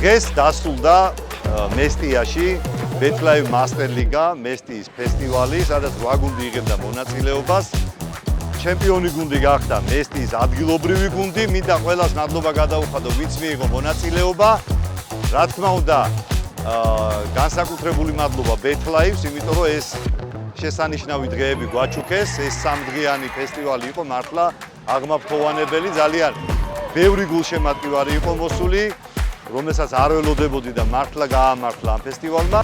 დღეს დასრულდა მესტიაში ბეთლაივ მასტერ ლიგა, მესტიის ფესტივალი, სადაც 8 გუნდი იღებდა მონაწილეობას. ჩემპიონი გუნდი გახდა მესტიის ადგილობრივი გუნდი, მინდა ყველას მადლობა გადაუხადო, ვინც მიიღო მონაწილეობა. რა თქმა უნდა, განსაკუთრებული მადლობა ბეთლაივს, იმიტომ რომ ეს შესანიშნავი დღეები გვაჩუქეს, ეს 3 დღიანი ფესტივალი იყო მართლა აღმაფრთოვანებელი, ძალიან ბევრი გულშემატკივარი იყო მოსული, რომელსაც არ ველოდებოდი და მართლა გაამართლა ამ ფესტივალმა.